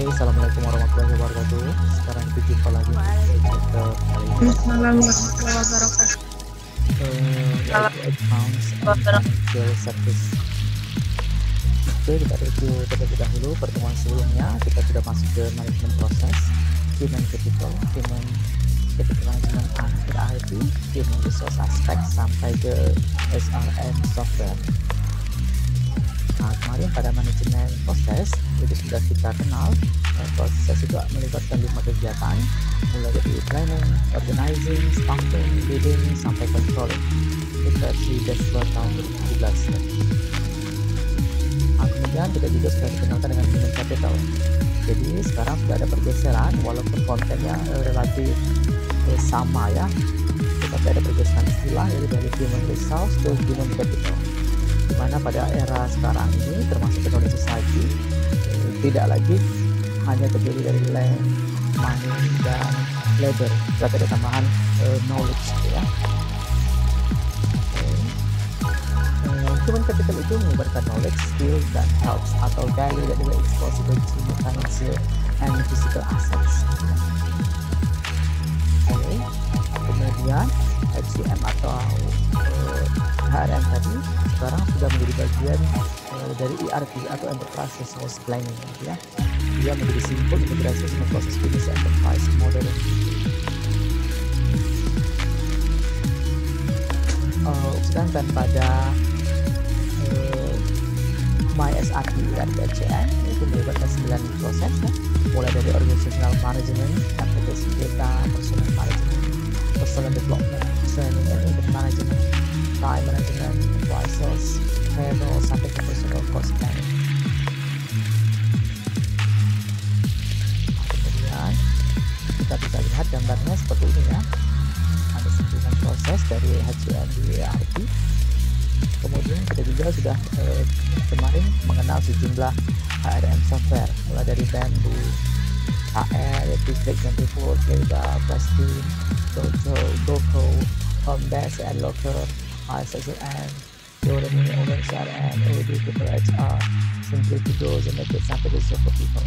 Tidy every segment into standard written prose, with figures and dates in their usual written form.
Assalamualaikum warahmatullahi wabarakatuh. Sekarang kita jumpa lagi untuk chapter kali ini. Assalamualaikum warahmatullahi wabarakatuh. Yaitu accounts and financial service. Oke, kita review terlebih dahulu pertemuan sebelumnya. Kita sudah masuk ke manajemen proses, human capital management and IT, human resource aspect sampai ke SRM software. Nah, kemarin pada manajemen proses itu sudah kita kenal. Proses itu melibatkan 5 kegiatan, mulai dari planning, organizing, staffing, leading sampai controlling. Itu versi dashboard tahun 2017. Nah, kemudian kita juga sudah dikenalkan dengan human capital. Jadi sekarang sudah ada pergeseran walaupun kontennya relatif sama ya, tetapi ada pergeseran istilah yaitu dari human resource ke human capital, di mana pada era sekarang ini termasuk knowledge society tidak lagi hanya terdiri dari land, money, dan labor, tapi ada tambahan knowledge ya. Human capital itu menyebarkan knowledge, skill, dan helps atau value that is possible to financial and physical assets. Kemudian HCM atau HRM tadi sekarang sudah menjadi bagian dari ERP atau Enterprise Resource Planning ya. Dia menjadi simbol integrasi semua proses bisnis enterprise model. Sedangkan pada MySRP dan HCM itu melibatkan 9 proses ya, mulai dari organizational management, application data, personal management, personal development, training and event management, time management, resource, payroll, sampai ke personal cost planning. Kemudian kita bisa lihat gambarnya seperti ini ya, ada 9 proses dari HCM di ERP. Kemudian kita juga sudah kemarin mengenal sejumlah HRM software, mulai dari Bamboo, HR, Click24, Leda, Plastin, Dojo, GoCo, Homebase, and Locker, ISSM, Yoremi, Orange CRM, OD, Triple HR, Simply to Go, Zemetic, sampai ke Software People.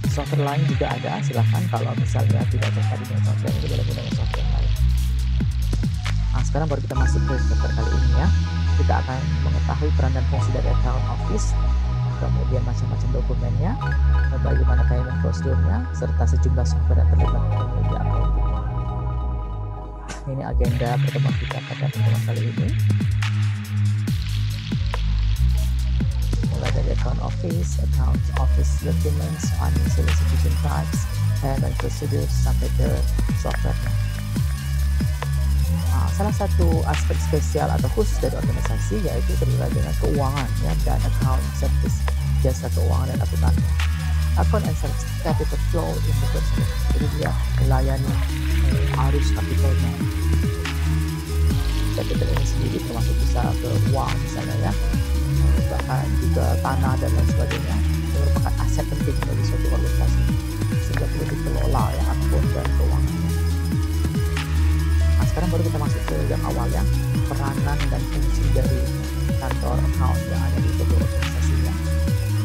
Software lain juga ada, silahkan kalau misalnya tidak tertarik dengan software itu boleh gunakan software lain. Nah, sekarang baru kita masuk ke chapter kali ini ya. Kita akan mengetahui peran dan fungsi dari account office, kemudian macam-macam dokumennya, bagaimana payment prosedurnya, serta sejumlah software yang terlibat di accounting. Ini agenda pertemuan kita pada pertemuan kali ini. Mulai dari account office documents, financial institution types, payment procedures, sampai ke software. Salah satu aspek spesial atau khusus dari organisasi yaitu terkait dengan keuangan ya, dan account service, jasa keuangan dan akuntansi. Account and service capital flow in the person, jadi dia melayani arus kapitalnya. Capital ini sendiri termasuk bisa ke uang misalnya ya, bahkan juga tanah dan lain sebagainya, merupakan aset penting bagi suatu organisasi sehingga perlu dikelola ya akun dan keuangannya. Sekarang baru kita masuk ke yang awal ya, peranan dan fungsi dari kantor account yang ada di suatu organisasinya.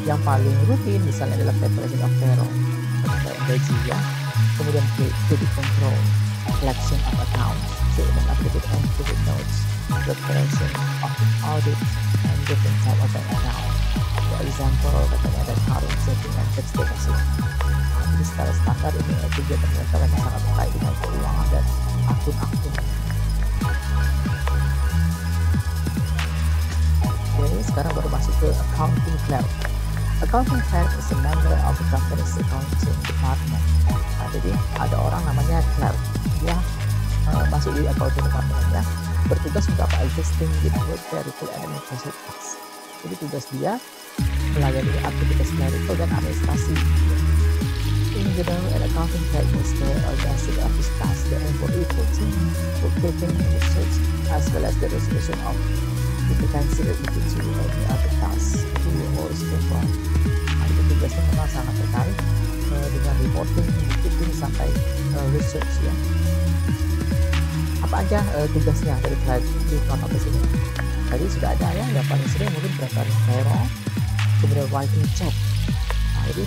Yang paling rutin misalnya adalah preparation of payroll, gaji ya, kemudian credit control, collection of accounts, statement of debit and credit notes, preparation of audit, and different type of bank account. For example, katanya ada current saving and fixed deposit. Jadi secara standar ini kegiatan mereka memang sangat terkait dengan keuangan dan akun-akun. Oke, sekarang baru masuk ke accounting clerk. Accounting clerk is a member of the company's accounting department. Nah, jadi ada orang namanya clerk, dia masuk di accounting department ya, bertugas untuk apa? Existing with clerical and administrative tasks. Jadi tugas dia melayani aktivitas clerical dan administrasi. In general, an accounting clerk is the organizing office tasks that involve reporting, bookkeeping, research, as well as the resolution of difficulties related to any other tasks he or she perform. Nah, itu tugasnya memang sangat terkait dengan reporting, bookkeeping, sampai research ya. Apa aja tugasnya dari clerk di account office ini? Tadi sudah ada ya, yang paling sering mungkin preparing payroll, kemudian writing check. Nah, jadi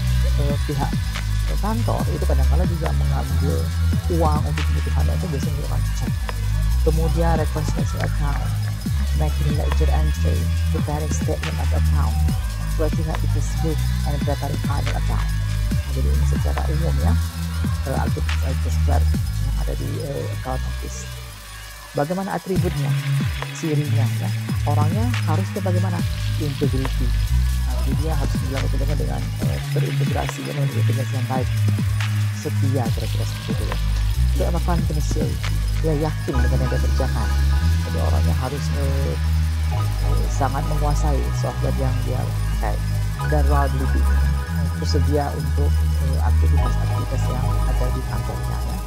pihak kantor itu kadang-kadang juga mengambil uang untuk kebutuhan itu biasanya melakukan cek. Kemudian reconciliation account, making ledger entry, preparing statement of account, working out the book, and preparing final account. Nah, jadi ini secara umum ya aktivitas clerk yang ada di account office. Bagaimana atributnya, cirinya ya, orangnya harusnya bagaimana, integrity. Nah, jadi dia harus dilakukan dengan terintegrasi ya, dengan integrasi yang baik, setia kira-kira seperti itu ya. Dia apa confidential, dia yakin dengan yang dia kerjakan. Jadi orangnya harus sangat menguasai software yang dia pakai, dan reliability, bersedia untuk aktivitas-aktivitas yang ada di kantornya ya.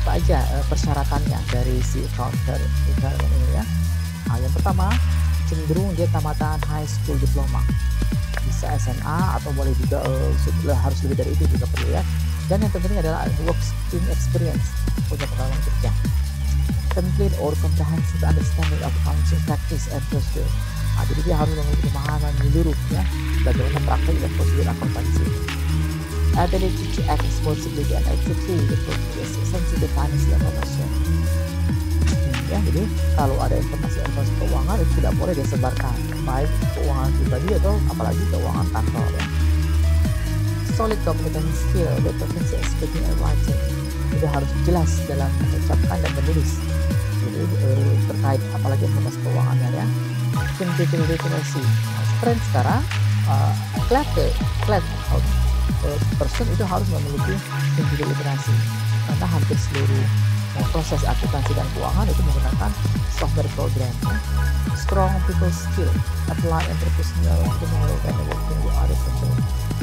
Apa aja persyaratannya dari si accountant ini ya. Yang pertama, cenderung dia tamatan high school diploma, bisa SMA atau boleh juga harus lebih dari itu juga perlu ya. Dan yang terpenting adalah working experience, punya pengalaman kerja, complete or comprehensive understanding of accounting practice and procedure. Nah, jadi dia harus memiliki pemahaman menyeluruh ya bagaimana praktek dan prosedur akuntansi. Ability to act responsibly and execute the process sensitive financial information. Ya, jadi kalau ada informasi keuangan itu tidak boleh disebarkan, baik keuangan pribadi atau apalagi keuangan kantor ya. Solid communication skill, the proficiency speaking and writing. Itu harus jelas dalam mengucapkan dan menulis. Jadi terkait apalagi informasi keuangannya ya. Computer literacy. Trend sekarang clerk person itu harus memiliki computer literasi, karena hampir seluruh proses akuntansi dan keuangan itu menggunakan software program. Strong people skill, apply interpersonal, criminal, and working with other people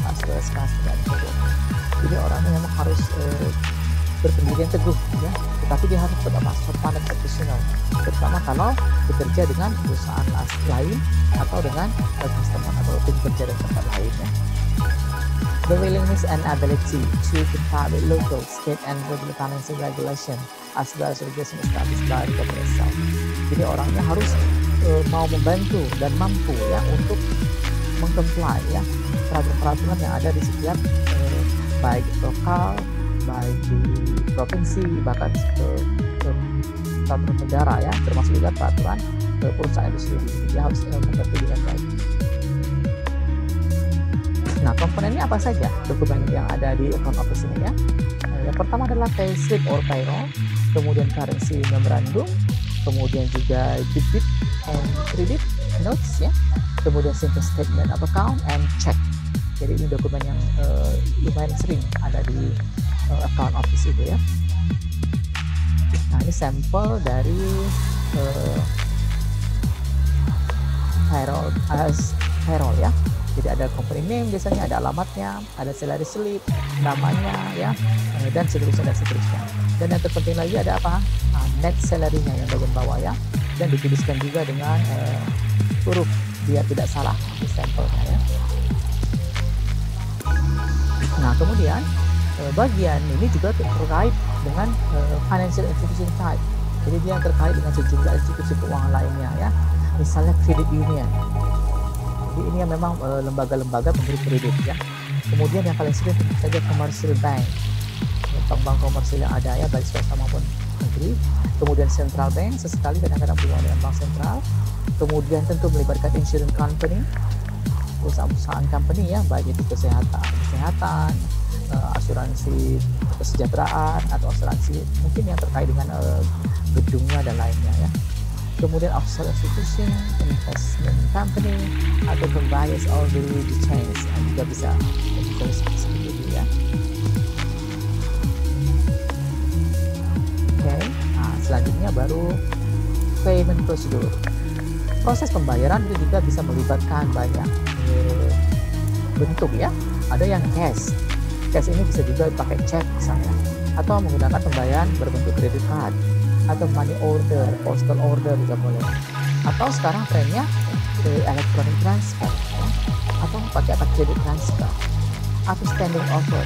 as well as customer and product. Jadi orangnya memang harus berpendirian teguh ya, tetapi dia harus berdampak sopan dan profesional, terutama kalau bekerja dengan perusahaan lain atau dengan customer atau tim kerja dan tempat lainnya. The willingness and ability to comply with local, state, and regular financial regulation as well as regulation established by the government itself. Jadi orangnya harus mau membantu dan mampu ya untuk meng-comply ya peraturan-peraturan yang ada di setiap baik lokal, baik di provinsi, bahkan ke peraturan negara ya, termasuk juga peraturan perusahaan itu sendiri. Dia harus mengerti dengan baik. Nah, komponennya apa saja dokumen yang ada di account office ini ya? Yang pertama adalah payslip or payroll, kemudian currency memorandum, kemudian juga debit and credit notes ya, kemudian simple statement of account and check. Jadi ini dokumen yang lumayan sering ada di account office itu ya. Nah, ini sampel dari payroll ya. Jadi ada company name, biasanya ada alamatnya, ada salary slip, namanya ya, dan seterusnya. Dan yang terpenting lagi ada apa? Net salary-nya yang bagian bawah ya, dan dituliskan juga dengan huruf biar tidak salah di sampelnya ya. Nah, kemudian bagian ini juga terkait dengan financial institution type. Jadi dia terkait dengan sejumlah institusi keuangan lainnya ya, misalnya credit union. Jadi ini yang memang lembaga-lembaga pemberi kredit ya. Kemudian yang paling sering tentu saja commercial bank, bank komersil yang ada ya, baik swasta maupun negeri. Kemudian central bank, sesekali kadang-kadang berhubungan dengan bank sentral. Kemudian tentu melibatkan insurance company, perusahaan company ya, baik itu kesehatan, asuransi kesejahteraan atau asuransi mungkin yang terkait dengan gedungnya dan lainnya ya. Kemudian offshore institution, investment company, atau pembayar all the chains juga bisa seperti itu ya. Oke, nah selanjutnya baru payment procedure. Proses pembayaran itu juga bisa melibatkan banyak bentuk ya. Ada yang cash ini bisa juga pakai cek misalnya, atau menggunakan pembayaran berbentuk credit card, atau money order, postal order juga boleh, atau sekarang trennya electronic transfer ya, atau pakai credit transfer, atau standing offer,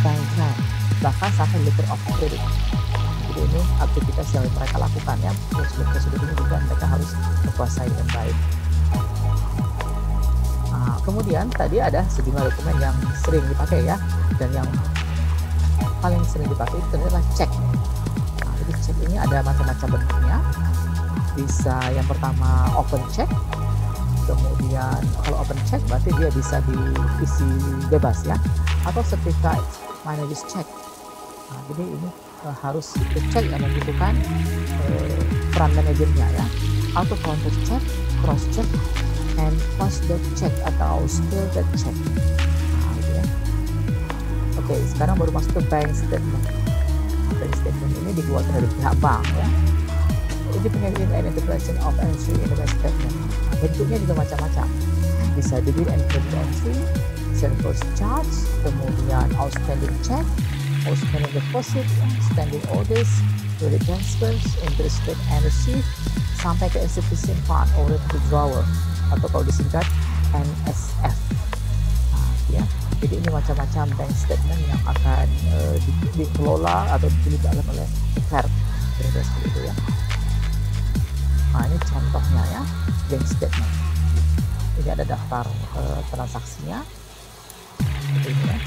bank transfer, bahkan sampai letter of credit. Jadi ini aktivitas yang mereka lakukan ya. Prosedur ini juga mereka harus kuasai dengan baik. Nah, kemudian tadi ada sejumlah dokumen yang sering dipakai ya, dan yang paling sering dipakai itu adalah cek. Nah, jadi cek ini ada macam-macam bentuknya. Bisa yang pertama open check. Kemudian kalau open check berarti dia bisa diisi bebas ya, atau certified manager's check. Nah, jadi ini harus cek yang membutuhkan peran manajernya ya. Auto counter check, cross check, and post date check atau still date check. Nah, gitu ya. Oke, sekarang baru masuk ke bank statement. Bank statement ini dibuat dari pihak bank ya. Independent and integration of entry in the bank statement. Nah, bentuknya juga macam-macam. Bisa debit and credit entry, service charge, kemudian outstanding check, outstanding deposit, standing orders, credit transfers, interest paid and received, sampai ke insufficient fund or withdrawal atau kalau disingkat NSF. Nah, ya. Jadi ini macam-macam bank statement yang akan dikelola atau dikelola oleh clerk, kira-kira seperti itu ya. Nah, ini contohnya ya, bank statement. Ini ada daftar transaksinya seperti ini ya.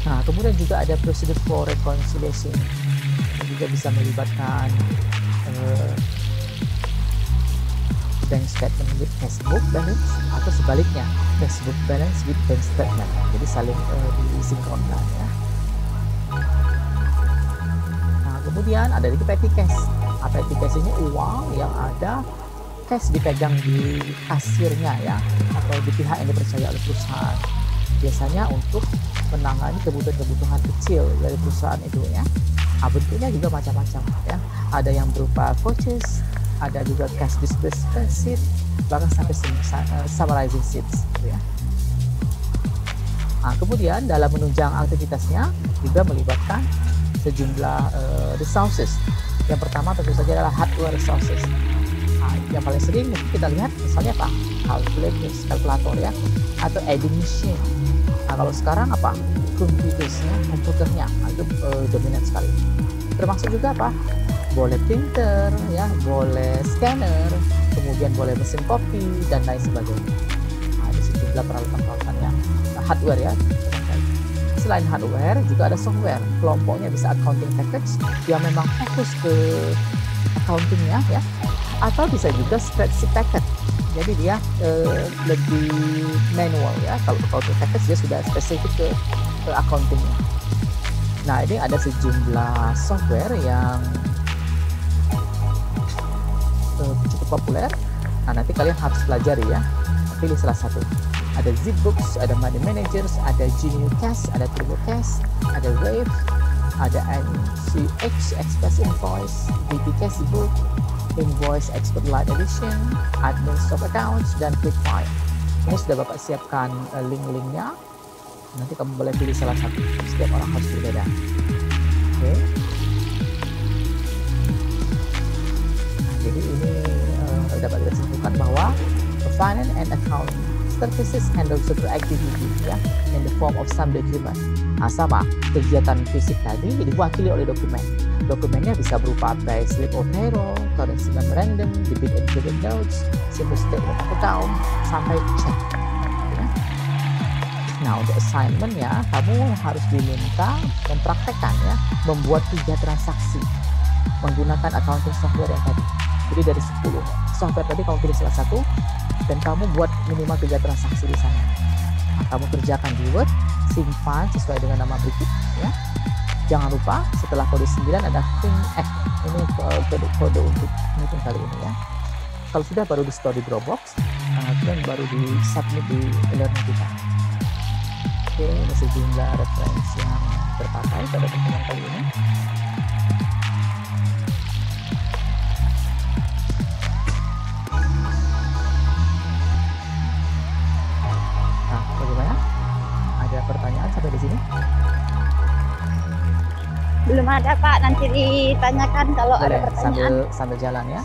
Nah, kemudian juga ada prosedur for reconciliation. Ini juga bisa melibatkan bank statement with cashbook balance atau sebaliknya cashbook balance with bank statement. Jadi saling disinkronkan ya. Nah, kemudian ada lagi petty cash. Nah, petty cash ini uang yang ada cash dipegang di kasirnya ya, atau di pihak yang dipercaya oleh perusahaan. Biasanya untuk menangani kebutuhan-kebutuhan kecil dari perusahaan itu ya. Nah, bentuknya juga macam-macam ya. Ada yang berupa vouchers, ada juga cash disbursement sheet, bahkan sampai summarizing sheets gitu ya. Nah, kemudian dalam menunjang aktivitasnya juga melibatkan sejumlah resources. Yang pertama tentu saja adalah hardware resources. Nah, yang paling sering mungkin kita lihat misalnya apa? Kalkulator ya, atau adding machine. Nah, kalau sekarang apa? Komputernya, itu dominan sekali. Termasuk juga apa? Boleh printer ya, boleh scanner, kemudian boleh mesin kopi dan lain sebagainya. Nah, ada sejumlah peralatan-peralatan yang hardware ya. Selain hardware juga ada software. Kelompoknya bisa accounting package yang memang fokus ke accountingnya ya, atau bisa juga spreadsheet package. Jadi dia lebih manual ya. Kalau accounting package dia sudah spesifik ke accountingnya. Nah, ini ada sejumlah software yang cukup populer. Nah, nanti kalian harus pelajari ya. Pilih salah satu. Ada ZipBooks, ada Money Managers, ada GenieCash, ada TurboCash, ada Wave, ada NCH Express Invoice, BP Cashbook, Invoice Expert Light Edition, Admin Stock Accounts, dan QuickFile. Ini sudah Bapak siapkan link-linknya. Nanti kamu boleh pilih salah satu. Setiap orang harus berbeda. Oke. Nah, jadi ini dapat kita simpulkan bahwa finance and accounting services handle several activity ya, in the form of some document. Nah, sama kegiatan fisik tadi diwakili oleh dokumen. Dokumennya bisa berupa payslip or payroll, currency memorandum, debit and credit notes, simple statement of account, sampai check. Ya. Nah, untuk assignment ya, kamu harus diminta mempraktekkan ya, membuat 3 transaksi menggunakan accounting software yang tadi. Jadi dari 10 software tadi kamu pilih salah satu dan kamu buat minimal 3 transaksi di sana. Nah, kamu kerjakan di Word, simpan sesuai dengan nama berikut ya. Jangan lupa setelah kode 9 ada ini kode untuk meeting kali ini ya. Kalau sudah baru di store di Dropbox, dan baru di submit di e-learning kita. Oke, ini sejumlah referensi yang terpakai pada pertemuan kali ini. Pertanyaan sampai di sini? Belum ada Pak, nanti ditanyakan kalau ada pertanyaan. Sambil jalan ya.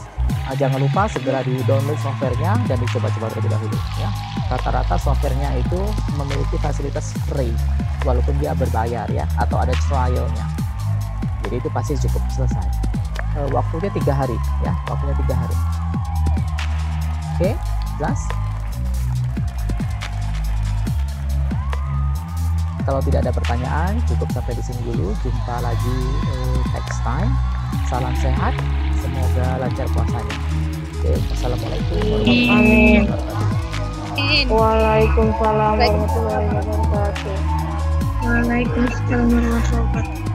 Jangan lupa segera di-download softwarenya dan dicoba-coba terlebih dahulu ya. Rata-rata softwarenya itu memiliki fasilitas free walaupun dia berbayar ya, atau ada trialnya. Jadi itu pasti cukup selesai. Waktunya 3 hari ya, waktunya 3 hari. Oke, jelas? Kalau tidak ada pertanyaan, cukup sampai di sini dulu. Jumpa lagi next time. Salam sehat, semoga lancar puasanya. Oke, assalamualaikum warahmatullahi wabarakatuh. Waalaikumsalam warahmatullahi wabarakatuh. Waalaikumsalam warahmatullahi wabarakatuh.